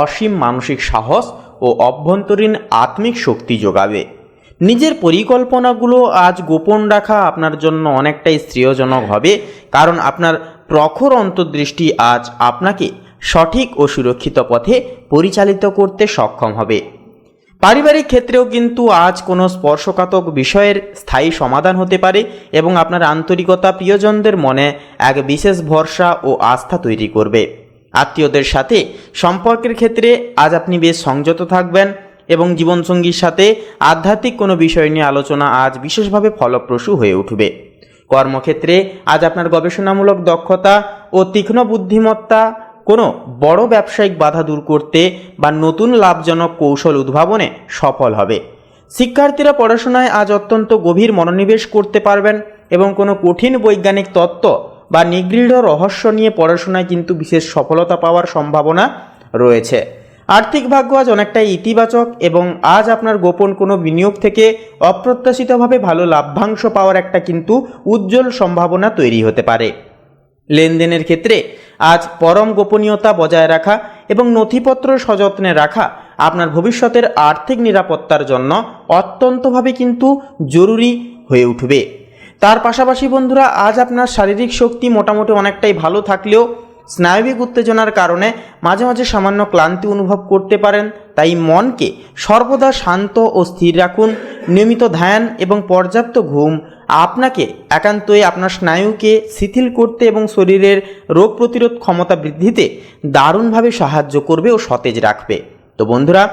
অসীম মানসিক সাহস ও অভ্যন্তরীণ আত্মিক শক্তি যোগাবে। নিজের পরিকল্পনাগুলো আজ গোপন রাখা আপনার জন্য অনেকটাই শ্রেয়জনক হবে, কারণ আপনার প্রখর অন্তর্দৃষ্টি আজ আপনাকে সঠিক ও সুরক্ষিত পথে পরিচালিত করতে সক্ষম হবে। পারিবারিক ক্ষেত্রেও কিন্তু আজ কোনো স্পর্শকাতর বিষয়ের স্থায়ী সমাধান হতে পারে এবং আপনার আন্তরিকতা প্রিয়জনদের মনে এক বিশেষ ভরসা ও আস্থা তৈরি করবে। আত্মীয়দের সাথে সম্পর্কের ক্ষেত্রে আজ আপনি বেশ সংযত থাকবেন এবং জীবনসঙ্গীর সাথে আধ্যাত্মিক কোনো বিষয় নিয়ে আলোচনা আজ বিশেষভাবে ফলপ্রসূ হয়ে উঠবে। কর্মক্ষেত্রে আজ আপনার গবেষণামূলক দক্ষতা ও তীক্ষ্ণ বুদ্ধিমত্তা কোনো বড় ব্যবসায়িক বাধা দূর করতে বা নতুন লাভজনক কৌশল উদ্ভাবনে সফল হবে। শিক্ষার্থীরা পড়াশোনায় আজ অত্যন্ত গভীর মনোনিবেশ করতে পারবেন এবং কোনো কঠিন বৈজ্ঞানিক তত্ত্ব বা নিগৃঢ় রহস্য নিয়ে পড়াশোনায় কিন্তু বিশেষ সফলতা পাওয়ার সম্ভাবনা রয়েছে। আর্থিক ভাগ্য আজ অনেকটাই ইতিবাচক এবং আজ আপনার গোপন কোনো বিনিয়োগ থেকে অপ্রত্যাশিতভাবে ভালো লাভ্যাংশ পাওয়ার একটা কিন্তু উজ্জ্বল সম্ভাবনা তৈরি হতে পারে। লেনদেনের ক্ষেত্রে আজ পরম গোপনীয়তা বজায় রাখা এবং নথিপত্র সযত্নে রাখা আপনার ভবিষ্যতের আর্থিক নিরাপত্তার জন্য অত্যন্তভাবে কিন্তু জরুরি হয়ে উঠবে। তার পাশাপাশি বন্ধুরা, আজ আপনার শারীরিক শক্তি মোটামুটি অনেকটাই ভালো থাকলেও স্নায়বিক উত্তেজনার কারণে মাঝে মাঝে সামান্য ক্লান্তি অনুভব করতে পারেন, তাই মনকে সর্বদা শান্ত ও স্থির রাখুন। নিয়মিত ধ্যান এবং পর্যাপ্ত ঘুম আপনাকে একান্তই আপনার স্নায়ুকে শিথিল করতে এবং শরীরের রোগ প্রতিরোধ ক্ষমতা বৃদ্ধিতে দারুণভাবে সাহায্য করবে ও সতেজ রাখবে। তো বন্ধুরা,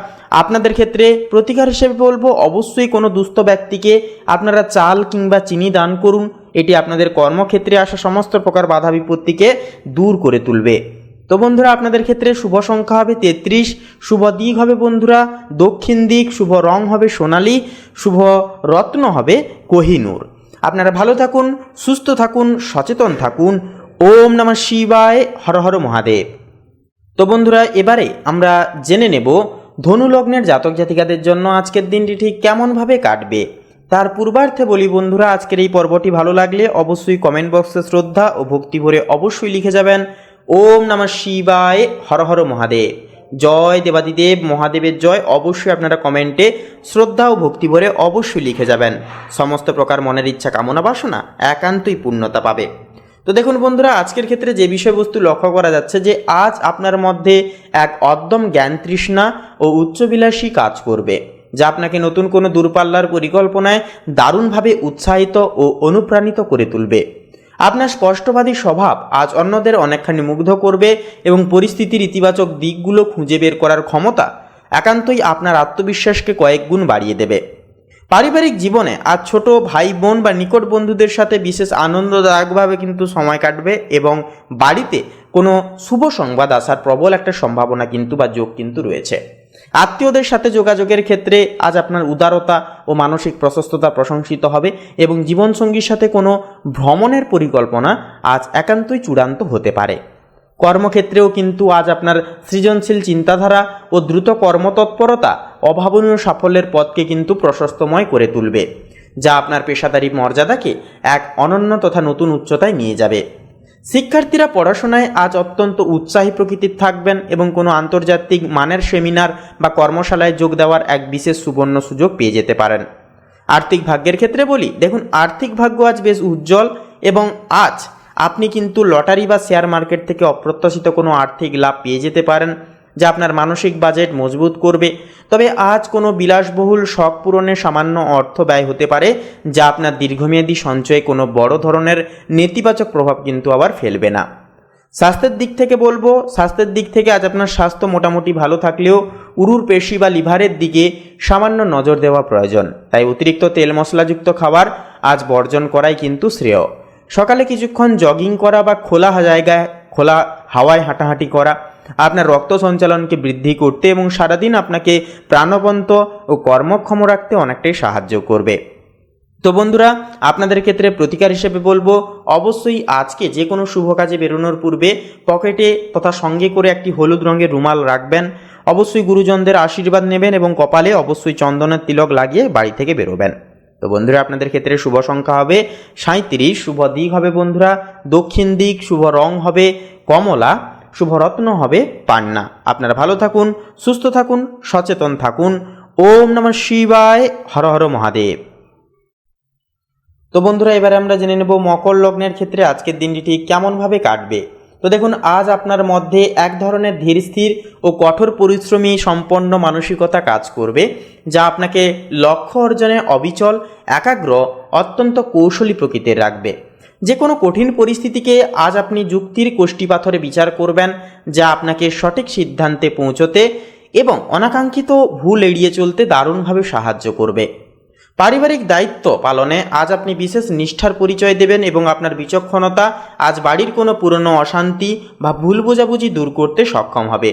আপনাদের ক্ষেত্রে প্রতিকার হিসেবে বলবো, অবশ্যই কোনো দুস্থ ব্যক্তিকে আপনারা চাল কিংবা চিনি দান করুন। এটি আপনাদের কর্মক্ষেত্রে আসা সমস্ত প্রকার বাধা বিপত্তিকে দূর করে তুলবে। তো বন্ধুরা, আপনাদের ক্ষেত্রে শুভ সংখ্যা হবে 33, শুভ দিক হবে বন্ধুরা দক্ষিণ দিক, শুভ রং হবে সোনালী, শুভ রত্ন হবে কোহিনূর। আপনারা ভালো থাকুন, সুস্থ থাকুন, সচেতন থাকুন। ওম নমঃ শিবায়, হর হর মহাদেব। তো বন্ধুরা, এবারে আমরা জেনে নেব ধনু লগ্নের জাতক জাতিকাদের জন্য আজকের দিনটি ঠিক কেমনভাবে কাটবে। তার পূর্বার্থে বলি বন্ধুরা, আজকের এই পর্বটি ভালো লাগলে অবশ্যই কমেন্ট বক্সে শ্রদ্ধা ও ভক্তি ভরে অবশ্যই লিখে যাবেন ওম নমঃ শিবায়, হর হর মহাদেব। জয় দেবাদিদেব মহাদেবের জয় অবশ্যই আপনারা কমেন্টে শ্রদ্ধা ও ভক্তি ভরে অবশ্যই লিখে যাবেন। সমস্ত প্রকার মনের ইচ্ছা কামনা বাসনা একান্তই পূর্ণতা পাবে। তো দেখুন বন্ধুরা, আজকের ক্ষেত্রে যে বিষয়বস্তু লক্ষ্য করা যাচ্ছে যে আজ আপনার মধ্যে এক অদ্যম জ্ঞান তৃষ্ণা ও উচ্চবিলাসী কাজ করবে, যা আপনাকে নতুন কোনো দূরপাল্লার পরিকল্পনায় দারুণভাবে উৎসাহিত ও অনুপ্রাণিত করে তুলবে। আপনার স্পষ্টবাদী স্বভাব আজ অন্যদের অনেকখানি মুগ্ধ করবে এবং পরিস্থিতির ইতিবাচক দিকগুলো খুঁজে বের করার ক্ষমতা একান্তই আপনার আত্মবিশ্বাসকে কয়েক গুণ বাড়িয়ে দেবে। পারিবারিক জীবনে আজ ছোট ভাই বোন বা নিকট বন্ধুদের সাথে বিশেষ আনন্দদায়কভাবে কিন্তু সময় কাটবে এবং বাড়িতে কোনো শুভ সংবাদ আসার প্রবল একটা সম্ভাবনা কিন্তু বা যোগ কিন্তু রয়েছে। আত্মীয়দের সাথে যোগাযোগের ক্ষেত্রে আজ আপনার উদারতা ও মানসিক প্রশস্ততা প্রশংসিত হবে এবং জীবনসঙ্গীর সাথে কোনো ভ্রমণের পরিকল্পনা আজ একান্তই চূড়ান্ত হতে পারে। কর্মক্ষেত্রেও কিন্তু আজ আপনার সৃজনশীল চিন্তাধারা ও দ্রুত কর্মতৎপরতা অভাবনীয় সাফল্যের পথকে কিন্তু প্রশস্তময় করে তুলবে, যা আপনার পেশাদারী মর্যাদাকে এক অনন্য তথা নতুন উচ্চতায় নিয়ে যাবে। শিক্ষার্থীরা পড়াশোনায় আজ অত্যন্ত উৎসাহী প্রকৃতির থাকবেন এবং কোনো আন্তর্জাতিক মানের সেমিনার বা কর্মশালায় যোগ দেওয়ার এক বিশেষ সুবর্ণ সুযোগ পেয়ে যেতে পারেন। আর্থিক ভাগ্যের ক্ষেত্রে বলি, দেখুন আর্থিক ভাগ্য আজ বেশ উজ্জ্বল এবং আজ আপনি কিন্তু লটারি বা শেয়ার মার্কেট থেকে অপ্রত্যাশিত কোনো আর্থিক লাভ পেয়ে যেতে পারেন, যা আপনার মানসিক বাজেট মজবুত করবে। তবে আজ কোনো বিলাসবহুল শখ পূরণে সামান্য অর্থ ব্যয় হতে পারে, যা আপনার দীর্ঘমেয়াদী সঞ্চয়ে কোনো বড় ধরনের নেতিবাচক প্রভাব কিন্তু আবার ফেলবে না। স্বাস্থ্যের দিক থেকে বলবো, স্বাস্থ্যের দিক থেকে আজ আপনার স্বাস্থ্য মোটামুটি ভালো থাকলেও উরুর পেশি বা লিভারের দিকে সামান্য নজর দেওয়া প্রয়োজন। তাই অতিরিক্ত তেল মশলাযুক্ত খাবার আজ বর্জন করাই কিন্তু শ্রেয়। সকালে কিছুক্ষণ জগিং করা বা খোলা জায়গায় খোলা হাওয়ায় হাঁটাহাঁটি করা আপনার রক্ত সঞ্চালনকে বৃদ্ধি করতে এবং সারাদিন আপনাকে প্রাণবন্ত ও কর্মক্ষম রাখতে অনেকটাই সাহায্য করবে। তো বন্ধুরা, আপনাদের ক্ষেত্রে প্রতিকার হিসেবে বলবো, অবশ্যই আজকে যে কোনো শুভ কাজে বেরোনোর পূর্বে পকেটে তথা সঙ্গে করে একটি হলুদ রঙের রুমাল রাখবেন। অবশ্যই গুরুজনদের আশীর্বাদ নেবেন এবং কপালে অবশ্যই চন্দনের তিলক লাগিয়ে বাড়ি থেকে বেরোবেন। তো বন্ধুরা, আপনাদের ক্ষেত্রে শুভ সংখ্যা হবে 37, শুভ দিক হবে বন্ধুরা দক্ষিণ দিক, শুভ রং হবে কমলা, শুভ রত্ন হবে পান্না। আপনারা ভালো থাকুন, সুস্থ থাকুন, সচেতন থাকুন। ওম নমঃ শিবায়, হর হর মহাদেব। তো বন্ধুরা, এবারে আমরা জেনে নেব মকর লগ্নের ক্ষেত্রে আজকের দিনটি ঠিক কেমনভাবে কাটবে। তো দেখুন, আজ আপনার মধ্যে এক ধরনের ধীর স্থির ও কঠোর পরিশ্রমী সম্পন্ন মানসিকতা কাজ করবে, যা আপনাকে লক্ষ্য অর্জনে অবিচল, একাগ্র, অত্যন্ত কৌশলী প্রকৃতির রাখবে। যে কোনো কঠিন পরিস্থিতিকে আজ আপনি যুক্তির কষ্টিপাথরে বিচার করবেন, যা আপনাকে সঠিক সিদ্ধান্তে পৌঁছতে এবং অনাকাঙ্ক্ষিত ভুল এড়িয়ে চলতে দারুণভাবে সাহায্য করবে। পারিবারিক দায়িত্ব পালনে আজ আপনি বিশেষ নিষ্ঠার পরিচয় দেবেন এবং আপনার বিচক্ষণতা আজ বাড়ির কোনো পুরনো অশান্তি বা ভুল বোঝাবুঝি দূর করতে সক্ষম হবে।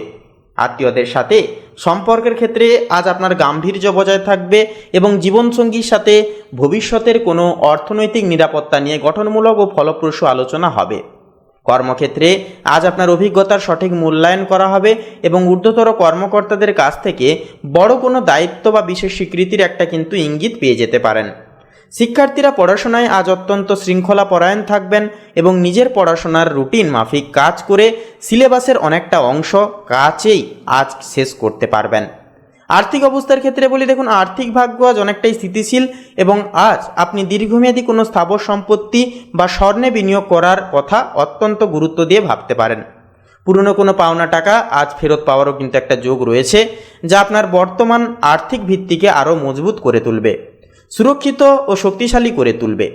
আত্মীয়দের সাথে সম্পর্কের ক্ষেত্রে আজ আপনার গাম্ভীর্য বজায় থাকবে এবং জীবনসঙ্গীর সাথে ভবিষ্যতের কোনো অর্থনৈতিক নিরাপত্তা নিয়ে গঠনমূলক ও ফলপ্রসূ আলোচনা হবে। কর্মক্ষেত্রে আজ আপনার অভিজ্ঞতার সঠিক মূল্যায়ন করা হবে এবং ঊর্ধ্বতর কর্মকর্তাদের কাছ থেকে বড় কোনো দায়িত্ব বা বিশেষ স্বীকৃতির একটা কিন্তু ইঙ্গিত পেয়ে যেতে পারেন। শিক্ষার্থীরা পড়াশোনায় আজ অত্যন্ত শৃঙ্খলা পরায়ণ থাকবেন এবং নিজের পড়াশোনার রুটিন মাফিক কাজ করে সিলেবাসের অনেকটা অংশ কাছেই আজ শেষ করতে পারবেন। আর্থিক অবস্থার ক্ষেত্রে বলি, দেখুন আর্থিক ভাগ্য আজ অনেকটাই স্থিতিশীল এবং আজ আপনি দীর্ঘমেয়াদী কোনো স্থাবর সম্পত্তি বা স্বর্ণে বিনিয়োগ করার কথা অত্যন্ত গুরুত্ব দিয়ে ভাবতে পারেন। পুরনো কোনো পাওনা টাকা আজ ফেরত পাওয়ারও কিন্তু একটা যোগ রয়েছে, যা আপনার বর্তমান আর্থিক ভিত্তিকে আরও মজবুত করে তুলবে, সুরক্ষিত ও শক্তিশালী করে তুলবে।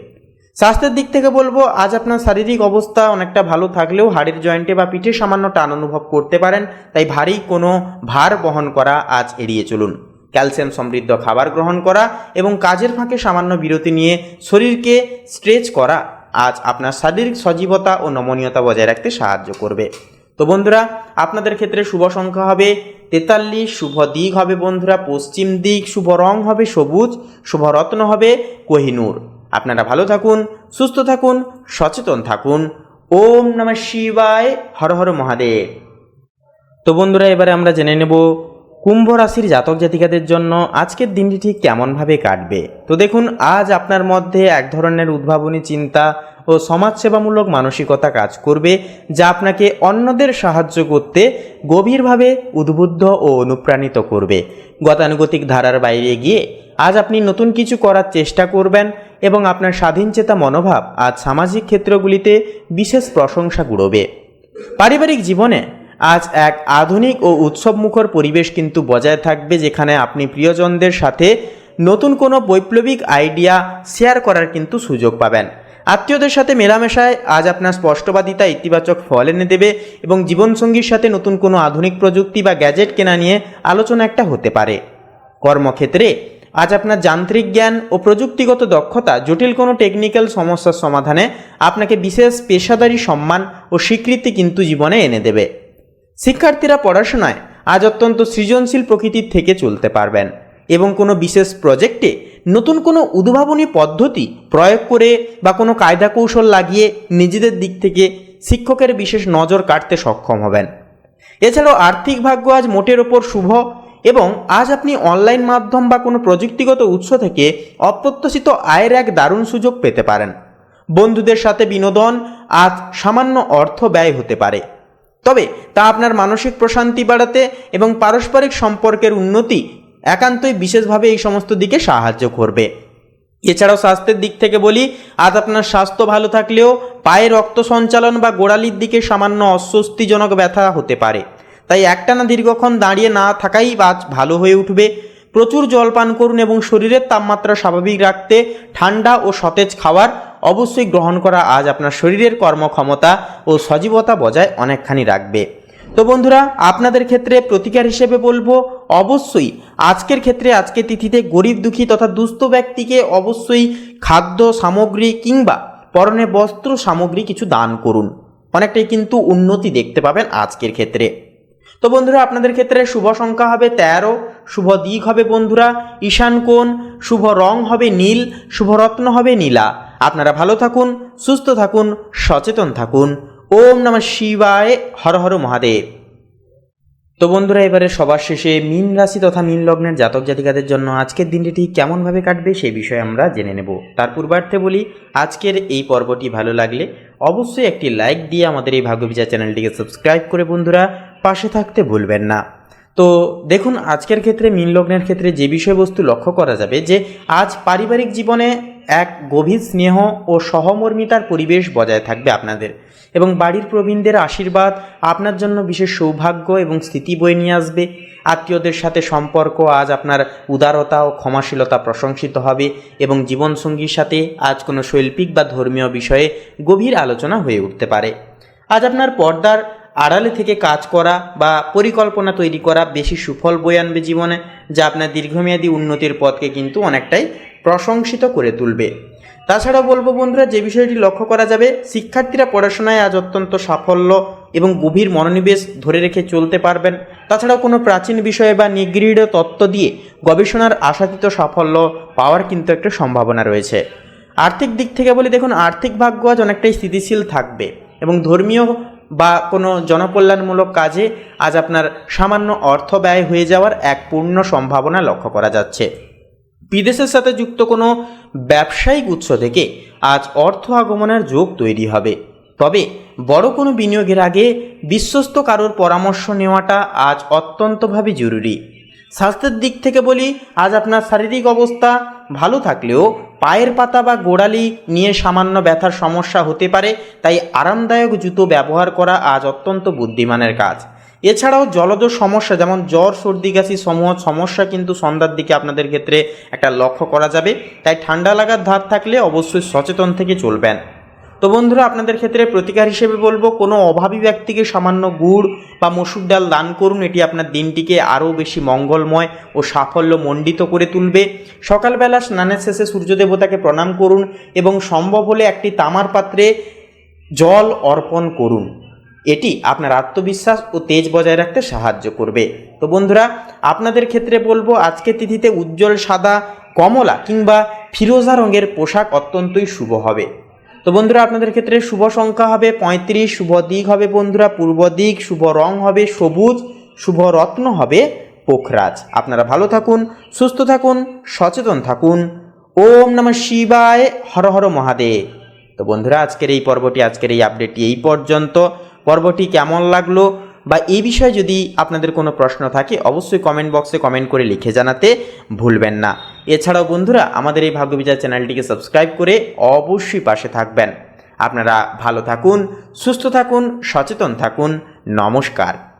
স্বাস্থ্যের দিক থেকে বলবো, আজ আপনার শারীরিক অবস্থা অনেকটা ভালো থাকলেও হাড়ের জয়েন্টে বা পিঠে সামান্য টান অনুভব করতে পারেন, তাই ভারী কোনো ভার বহন করা আজ এড়িয়ে চলুন। ক্যালসিয়াম সমৃদ্ধ খাবার গ্রহণ করা এবং কাজের ফাঁকে সামান্য বিরতি নিয়ে শরীরকে স্ট্রেচ করা আজ আপনার শারীরিক সজীবতা ও নমনীয়তা বজায় রাখতে সাহায্য করবে। তো বন্ধুরা, আপনাদের ক্ষেত্রে শুভ সংখ্যা হবে 43, শুভ দিক হবে বন্ধুরা পশ্চিম দিক, শুভ রং হবে সবুজ, শুভ রত্ন হবে কোহিনূর। আপনারা ভালো থাকুন, সুস্থ থাকুন, সচেতন থাকুন। ওম নমঃ শিবায়, হর হর মহাদেব। তো বন্ধুরা, এবারে আমরা জেনে নেব কুম্ভ রাশির জাতক জাতিকাদের জন্য আজকের দিনটি ঠিক কেমনভাবে কাটবে। তো দেখুন, আজ আপনার মধ্যে এক ধরনের উদ্ভাবনী চিন্তা ও সমাজসেবামূলক মানসিকতা কাজ করবে, যা আপনাকে অন্যদের সাহায্য করতে গভীরভাবে উদ্বুদ্ধ ও অনুপ্রাণিত করবে। গতানুগতিক ধারার বাইরে গিয়ে আজ আপনি নতুন কিছু করার চেষ্টা করবেন এবং আপনার স্বাধীনচেতা মনোভাব আজ সামাজিক ক্ষেত্রগুলিতে বিশেষ প্রশংসা কুড়োবে। পারিবারিক জীবনে আজ এক আধুনিক ও উৎসবমুখর পরিবেশ কিন্তু বজায় থাকবে, যেখানে আপনি প্রিয়জনদের সাথে নতুন কোনো বৈপ্লবিক আইডিয়া শেয়ার করার কিন্তু সুযোগ পাবেন। আত্মীয়দের সাথে মেলামেশায় আজ আপনার স্পষ্টবাদিতা ইতিবাচক ফল এনে দেবে এবং জীবনসঙ্গীর সাথে নতুন কোনো আধুনিক প্রযুক্তি বা গ্যাজেট কেনা নিয়ে আলোচনা একটা হতে পারে। কর্মক্ষেত্রে আজ আপনার যান্ত্রিক জ্ঞান ও প্রযুক্তিগত দক্ষতা জটিল কোনো টেকনিক্যাল সমস্যার সমাধানে আপনাকে বিশেষ পেশাদারি সম্মান ও স্বীকৃতি কিন্তু জীবনে এনে দেবে। শিক্ষার্থীরা পড়াশোনায় আজ অত্যন্ত সৃজনশীল প্রকৃতির থেকে চলতে পারবেন এবং কোনো বিশেষ প্রজেক্টে নতুন কোনো উদ্ভাবনী পদ্ধতি প্রয়োগ করে বা কোনো কায়দা কৌশল লাগিয়ে নিজেদের দিক থেকে শিক্ষকের বিশেষ নজর কাটতে সক্ষম হবেন। এছাড়াও আর্থিক ভাগ্য আজ মোটের ওপর শুভ এবং আজ আপনি অনলাইন মাধ্যম বা কোনো প্রযুক্তিগত উৎস থেকে অপ্রত্যাশিত আয়ের এক দারুণ সুযোগ পেতে পারেন। বন্ধুদের সাথে বিনোদন আজ সামান্য অর্থ ব্যয় হতে পারে, তবে তা আপনার মানসিক প্রশান্তি বাড়াতে এবং পারস্পরিক সম্পর্কের উন্নতি একান্তই বিশেষভাবে এই সমস্ত দিকে সাহায্য করবে। এছাড়াও স্বাস্থ্যের দিক থেকে বলি, আজ আপনার স্বাস্থ্য ভালো থাকলেও পায়ে রক্ত সঞ্চালন বা গোড়ালির দিকে সামান্য অস্বস্তিজনক ব্যথা হতে পারে, তাই একটানা দীর্ঘক্ষণ দাঁড়িয়ে না থাকাই আজ ভালো হয়ে উঠবে। প্রচুর জল পান করুন এবং শরীরের তাপমাত্রা স্বাভাবিক রাখতে ঠান্ডা ও সতেজ খাবার অবশ্যই গ্রহণ করা আজ আপনার শরীরের কর্মক্ষমতা ও সজীবতা বজায় অনেকখানি রাখবে। তো বন্ধুরা, আপনাদের ক্ষেত্রে প্রতিকার হিসেবে বলবো, অবশ্যই আজকের ক্ষেত্রে আজকের তিথিতে গরিব দুঃখী তথা দুস্থ ব্যক্তিকে অবশ্যই খাদ্য সামগ্রী কিংবা পরনে বস্ত্র সামগ্রী কিছু দান করুন। অনেকটাই কিন্তু উন্নতি দেখতে পাবেন আজকের ক্ষেত্রে। তো বন্ধুরা, আপনাদের ক্ষেত্রে শুভ সংখ্যা হবে 13, শুভ দিক হবে বন্ধুরা ঈশান কোণ, শুভ রং হবে নীল, শুভ রত্ন হবে নীলা। আপনারা ভালো থাকুন, সুস্থ থাকুন, সচেতন থাকুন। ওম নমঃ শিবায়, হর হর মহাদেব। তো বন্ধুরা, এবারে সবার শেষে মীন রাশি তথা মীন লগ্নের জাতক জাতিকাদের জন্য আজকের দিনটি ঠিক কেমনভাবে কাটবে সেই বিষয়ে আমরা জেনে নেব। তার পূর্বার্থে বলি, আজকের এই পর্বটি ভালো লাগলে অবশ্যই একটি লাইক দিয়ে আমাদের এই ভাগ্যবিচার চ্যানেলটিকে সাবস্ক্রাইব করে বন্ধুরা পাশে থাকতে ভুলবেন না। তো দেখুন, আজকের ক্ষেত্রে মীন লগ্নের ক্ষেত্রে যে বিষয়বস্তু লক্ষ্য করা যাবে যে আজ পারিবারিক জীবনে এক গভীর স্নেহ ও সহমর্মিতার পরিবেশ বজায় থাকবে আপনাদের, এবং বাড়ির প্রবীণদের আশীর্বাদ আপনার জন্য বিশেষ সৌভাগ্য এবং স্থিতি বয়ে নিয়ে আসবে। আত্মীয়দের সাথে সম্পর্ক আজ আপনার উদারতা ও ক্ষমাশীলতা প্রশংসিত হবে এবং জীবনসঙ্গীর সাথে আজ কোনো শৈল্পিক বা ধর্মীয় বিষয়ে গভীর আলোচনা হয়ে উঠতে পারে। আজ আপনার পর্দার আড়ালে থেকে কাজ করা বা পরিকল্পনা তৈরি করা বেশি সুফল বয়ে আনবে জীবনে, যা আপনার দীর্ঘমেয়াদী উন্নতির পথকে কিন্তু অনেকটাই প্রশংসিত করে তুলবে। তাছাড়াও বলবো বন্ধুরা, যে বিষয়টি লক্ষ্য করা যাবে, শিক্ষার্থীরা পড়াশোনায় আজ অত্যন্ত সাফল্য এবং গভীর মনোনিবেশ ধরে রেখে চলতে পারবেন। তাছাড়াও কোনো প্রাচীন বিষয়ে বা নিগৃঢ় তত্ত্ব দিয়ে গবেষণার আশাতীত সাফল্য পাওয়ার কিন্তু একটা সম্ভাবনা রয়েছে। আর্থিক দিক থেকে বলি, দেখুন আর্থিক ভাগ্য আজ অনেকটাই স্থিতিশীল থাকবে এবং ধর্মীয় বা কোনো জনকল্যাণমূলক কাজে আজ আপনার সামান্য অর্থ ব্যয় হয়ে যাওয়ার এক পূর্ণ সম্ভাবনা লক্ষ্য করা যাচ্ছে। বিদেশের সাথে যুক্ত কোনো ব্যবসায়িক উৎস থেকে আজ অর্থ আগমনের যোগ তৈরি হবে, তবে বড় কোনো বিনিয়োগের আগে বিশ্বস্ত কারোর পরামর্শ নেওয়াটা আজ অত্যন্তভাবে জরুরি। স্বাস্থ্যের দিক থেকে বলি, আজ আপনার শারীরিক অবস্থা ভালো থাকলেও পায়ের পাতা বা গোড়ালি নিয়ে সামান্য ব্যথার সমস্যা হতে পারে, তাই আরামদায়ক জুতো ব্যবহার করা আজ অত্যন্ত বুদ্ধিমানের কাজ। এছাড়াও জলজ সমস্যা যেমন জ্বর সর্দি কাশি সমূহ সমস্যা কিন্তু সন্ধ্যার দিকে আপনাদের ক্ষেত্রে একটা লক্ষ্য করা যাবে, তাই ঠান্ডা লাগার ধার থাকলে অবশ্যই সচেতন থেকে চলবেন। তো বন্ধুরা, আপনাদের ক্ষেত্রে প্রতিকার হিসেবে বলবো, কোনো অভাবী ব্যক্তিকে সামান্য গুড় বা মসুর ডাল দান করুন। এটি আপনার দিনটিকে আরও বেশি মঙ্গলময় ও সাফল্যমণ্ডিত করে তুলবে। সকালবেলা স্নানের শেষে সূর্য দেবতাকে প্রণাম করুন এবং সম্ভব হলে একটি তামার পাত্রে জল অর্পণ করুন। এটি আপনার আত্মবিশ্বাস ও তেজ বজায় রাখতে সাহায্য করবে। তো বন্ধুরা, আপনাদের ক্ষেত্রে বলবো আজকের তিথিতে উজ্জ্বল সাদা, কমলা কিংবা ফিরোজা রঙের পোশাক অত্যন্তই শুভ হবে। তো বন্ধুরা, আপনাদের ক্ষেত্রে শুভ সংখ্যা হবে 35, শুভ দিক হবে বন্ধুরা পূর্ব দিক, শুভ রং হবে সবুজ, শুভ রত্ন হবে পোখরাজ। আপনারা ভালো থাকুন, সুস্থ থাকুন, সচেতন থাকুন। ওম নমঃ শিবায়, হর হর মহাদেব। তো বন্ধুরা, আজকের এই পর্বটি, আজকের এই আপডেটটি এই পর্যন্ত। পর্বটি কেমন লাগলো বা এই বিষয়ে যদি আপনাদের কোনো প্রশ্ন থাকে অবশ্যই কমেন্ট বক্সে কমেন্ট করে লিখে জানাতে ভুলবেন না। এছাড়াও বন্ধুরা, আমাদের এই ভাগ্যবিচার চ্যানেলটিকে সাবস্ক্রাইব করে অবশ্যই পাশে থাকবেন। আপনারা ভালো থাকুন, সুস্থ থাকুন, সচেতন থাকুন। নমস্কার।